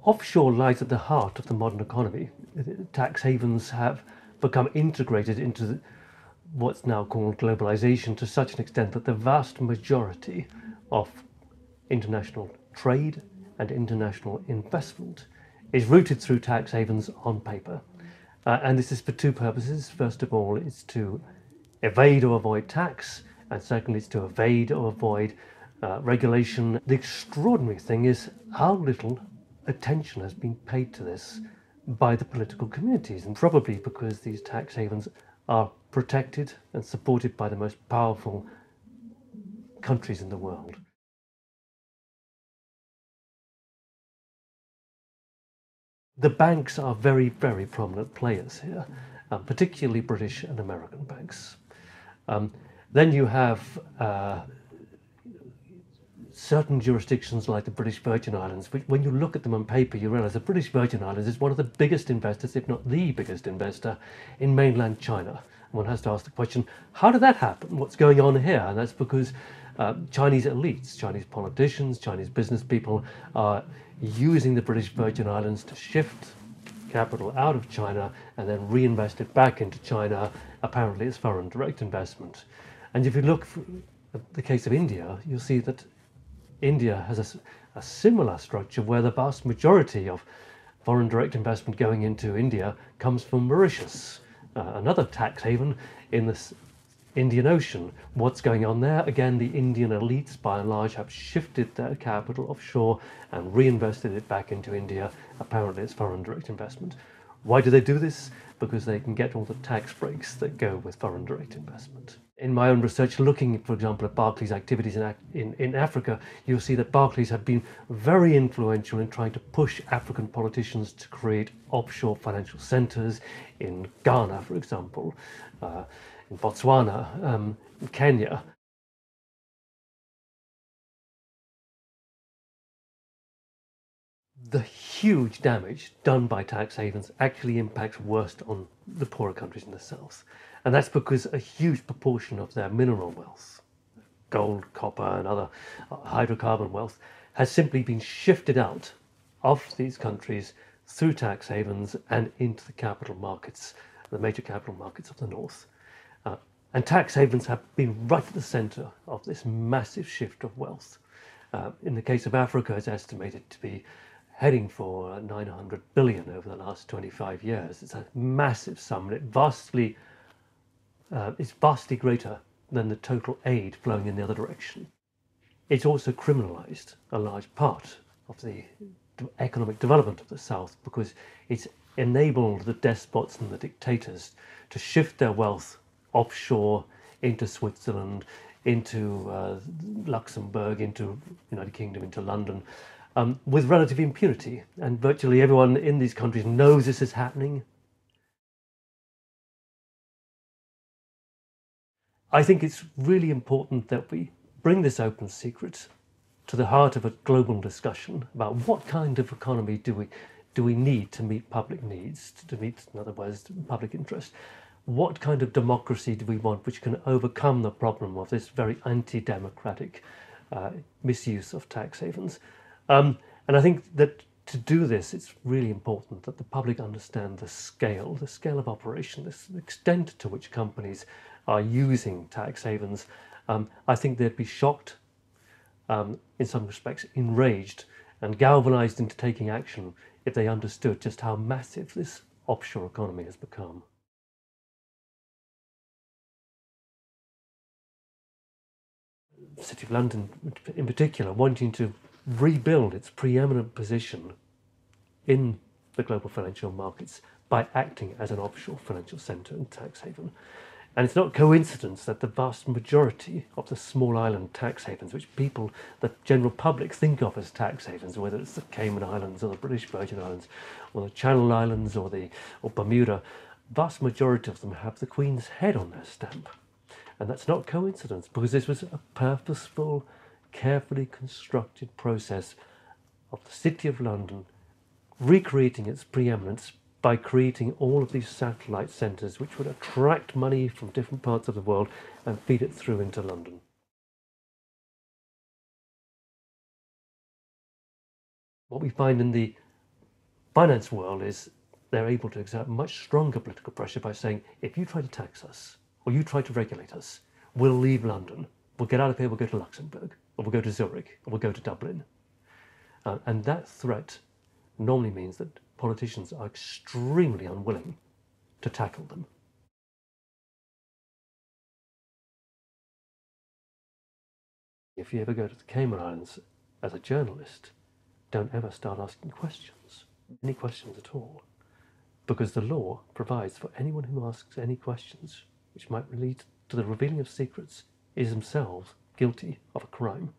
Offshore lies at the heart of the modern economy. Tax havens have become integrated into what's now called globalization to such an extent that the vast majority of international trade and international investment is routed through tax havens on paper. And this is for two purposes. First of all, it's to evade or avoid tax, and secondly, it's to evade or avoid regulation. The extraordinary thing is how little attention has been paid to this by the political communities, and probably because these tax havens are protected and supported by the most powerful countries in the world. The banks are very, very prominent players here, particularly British and American banks. Then you have certain jurisdictions like the British Virgin Islands, which when you look at them on paper, you realise the British Virgin Islands is one of the biggest investors, if not the biggest investor, in mainland China. One has to ask the question, how did that happen? What's going on here? And that's because Chinese elites, Chinese politicians, Chinese business people are using the British Virgin Islands to shift capital out of China and then reinvest it back into China, apparently as foreign direct investment. And if you look at the case of India, you'll see that India has a similar structure where the vast majority of foreign direct investment going into India comes from Mauritius, another tax haven in the Indian Ocean. What's going on there? Again, the Indian elites by and large have shifted their capital offshore and reinvested it back into India, apparently as foreign direct investment. Why do they do this? Because they can get all the tax breaks that go with foreign direct investment. In my own research, looking, for example, at Barclays' activities in Africa, you'll see that Barclays have been very influential in trying to push African politicians to create offshore financial centres in Ghana, for example, in Botswana, in Kenya. The huge damage done by tax havens actually impacts worst on the poorer countries in the south. And that's because a huge proportion of their mineral wealth, gold, copper, and other hydrocarbon wealth, has simply been shifted out of these countries through tax havens and into the capital markets, the major capital markets of the north. And tax havens have been right at the centre of this massive shift of wealth. In the case of Africa, it's estimated to be heading for 900 billion over the last 25 years. It's a massive sum, and it's vastly greater than the total aid flowing in the other direction. It's also criminalised a large part of the economic development of the South because it's enabled the despots and the dictators to shift their wealth offshore into Switzerland, into Luxembourg, into United Kingdom, into London, with relative impunity. And virtually everyone in these countries knows this is happening. I think it's really important that we bring this open secret to the heart of a global discussion about what kind of economy do we need to meet public needs, to meet, in other words, public interest. What kind of democracy do we want which can overcome the problem of this very anti-democratic misuse of tax havens? And I think that to do this, it's really important that the public understand the scale of operation, the extent to which companies are using tax havens. I think they'd be shocked, in some respects enraged, and galvanized into taking action if they understood just how massive this offshore economy has become. The City of London, in particular, wanting to rebuild its preeminent position in the global financial markets by acting as an offshore financial centre and tax haven. And it's not coincidence that the vast majority of the small island tax havens, which people, the general public, think of as tax havens, whether it's the Cayman Islands or the British Virgin Islands or the Channel Islands or Bermuda, vast majority of them have the Queen's head on their stamp. And that's not coincidence, because this was a purposeful, carefully constructed process of the City of London recreating its preeminence by creating all of these satellite centres which would attract money from different parts of the world and feed it through into London. What we find in the Finance world is they're able to exert much stronger political pressure by saying, if you try to tax us or you try to regulate us, we'll leave London, we'll get out of here, we'll go to Luxembourg, or we'll go to Zurich, or we'll go to Dublin. And that threat normally means that politicians are extremely unwilling to tackle them. If you ever go to the Cayman Islands as a journalist, don't ever start asking questions, any questions at all, because the law provides for anyone who asks any questions which might lead to the revealing of secrets is themselves guilty of a crime.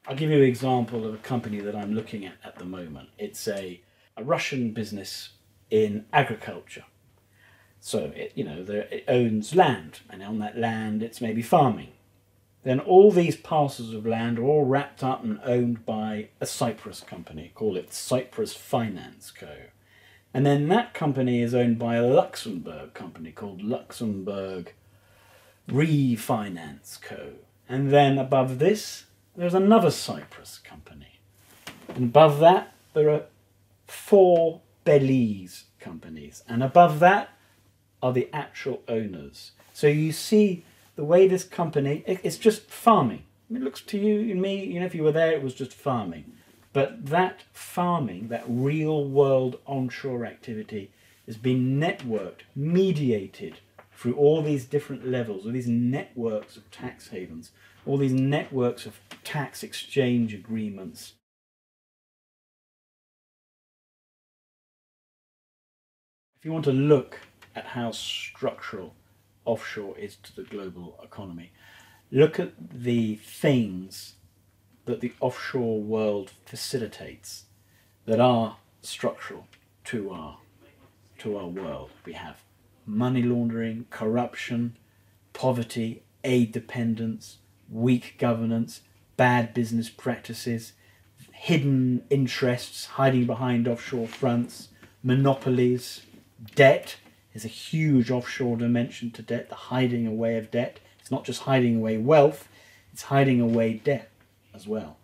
I'll give you an example of a company that I'm looking at the moment. It's a Russian business in agriculture. So it owns land, and on that land it's maybe farming. Then all these parcels of land are all wrapped up and owned by a Cyprus company, call it Cyprus Finance Co. And then that company is owned by a Luxembourg company called Luxembourg Refinance Co. And then above this, there's another Cyprus company. And above that, there are 4 Belize companies. And above that are the actual owners. So you see the way this company, it's just farming. It looks to you and me, if you were there, it was just farming. But that farming, that real world onshore activity, has been networked, mediated through all these different levels, all these networks of tax havens, all these networks of tax exchange agreements. If you want to look at how structural offshore is to the global economy, look at the things that the offshore world facilitates that are structural to our world. We have money laundering, corruption, poverty, aid dependence, weak governance, bad business practices, hidden interests hiding behind offshore fronts, monopolies, debt. There's a huge offshore dimension to debt, the hiding away of debt. It's not just hiding away wealth, it's hiding away debt as well.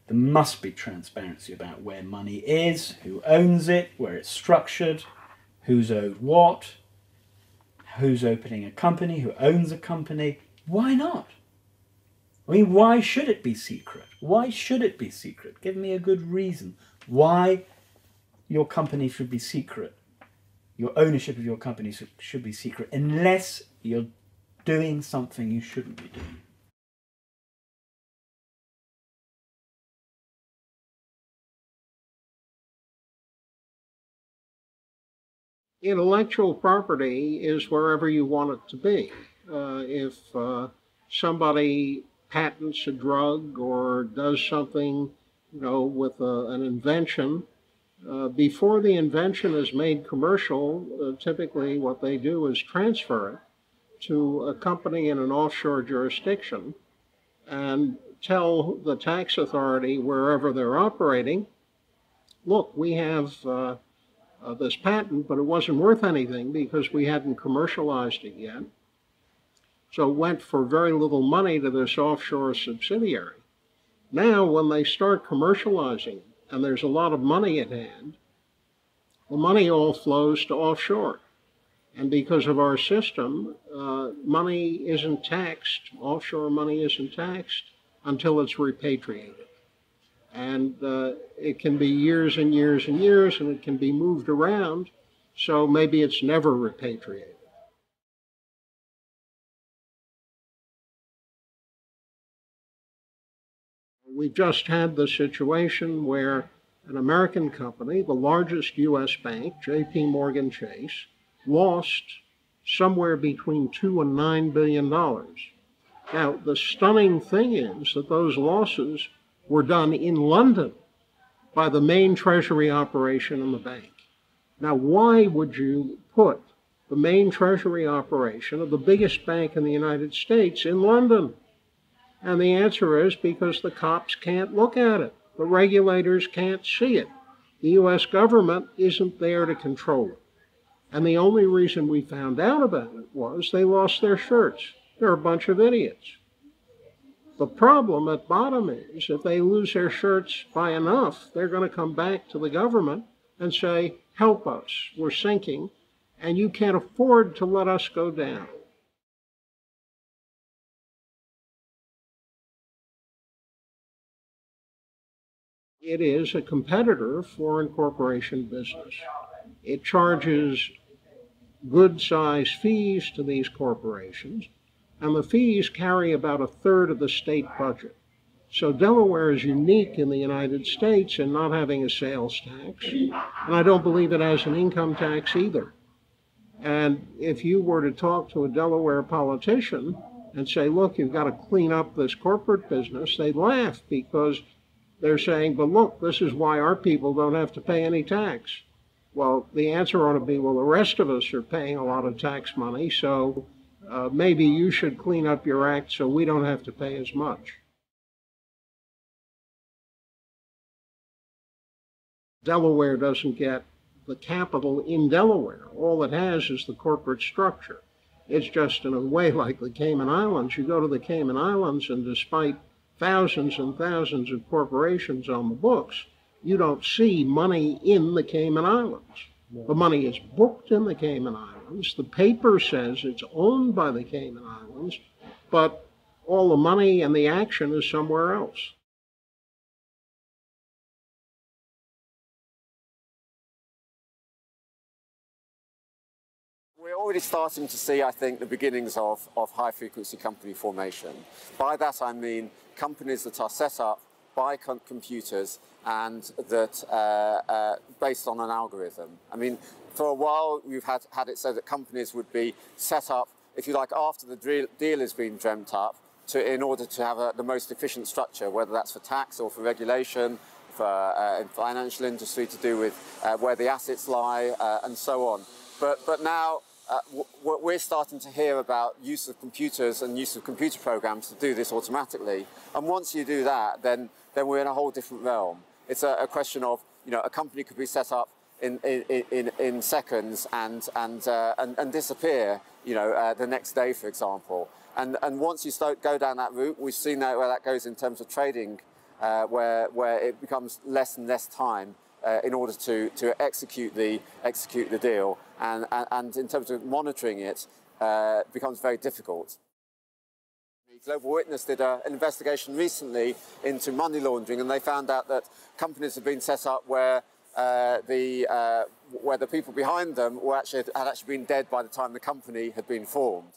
There must be transparency about where money is, who owns it, where it's structured, who's owed what, who's opening a company, who owns a company. Why not? I mean, why should it be secret? Why should it be secret? Give me a good reason why your company should be secret. Your ownership of your company should be secret unless you're doing something you shouldn't be doing. Intellectual property is wherever you want it to be. If somebody patents a drug or does something, with an invention, before the invention is made commercial, typically what they do is transfer it to a company in an offshore jurisdiction and tell the tax authority wherever they're operating, look, we have this patent, but it wasn't worth anything because we hadn't commercialized it yet. So it went for very little money to this offshore subsidiary. Now, when they start commercializing it, and there's a lot of money at hand, the money all flows to offshore. And because of our system, money isn't taxed, offshore money isn't taxed until it's repatriated. And it can be years and years and years, and it can be moved around, so maybe it's never repatriated. We've just had the situation where an American company, the largest U.S. bank, J.P. Morgan Chase, lost somewhere between $2 and $9 billion. Now, the stunning thing is that those losses were done in London by the main treasury operation in the bank. Now, why would you put the main treasury operation of the biggest bank in the United States in London? And the answer is because the cops can't look at it. The regulators can't see it. The U.S. government isn't there to control it. And the only reason we found out about it was they lost their shirts. They're a bunch of idiots. The problem at bottom is if they lose their shirts by enough, they're going to come back to the government and say, help us, we're sinking, and you can't afford to let us go down. It is a competitor of foreign corporation business. It charges good-sized fees to these corporations, and the fees carry about a third of the state budget. So Delaware is unique in the United States in not having a sales tax, and I don't believe it has an income tax either. And if you were to talk to a Delaware politician and say, look, you've got to clean up this corporate business, they'd laugh because they're saying, but look, this is why our people don't have to pay any tax. Well, the answer ought to be, well, the rest of us are paying a lot of tax money, so maybe you should clean up your act so we don't have to pay as much. Delaware doesn't get the capital in Delaware. All it has is the corporate structure. It's just in a way like the Cayman Islands. You go to the Cayman Islands, and despite thousands and thousands of corporations on the books, you don't see money in the Cayman Islands. The money is booked in the Cayman Islands. The paper says it's owned by the Cayman Islands, but all the money and the action is somewhere else. We're already starting to see, I think, the beginnings of high-frequency company formation. By that I mean companies that are set up by computers and that based on an algorithm. I mean, for a while we've had it so that companies would be set up, if you like, after the deal has been dreamt up, in order to have the most efficient structure, whether that's for tax or for regulation, for in financial industry to do with where the assets lie, and so on. But now we're starting to hear about use of computers and use of computer programs to do this automatically. And once you do that, then we're in a whole different realm. It's a question of, you know, a company could be set up in seconds and disappear, you know, the next day, for example. And once you go down that route, we've seen that where that goes in terms of trading, where it becomes less and less time in order to execute the deal, and in terms of monitoring it, becomes very difficult. Global Witness did an investigation recently into money laundering, and they found out that companies have been set up where the people behind them had actually been dead by the time the company had been formed.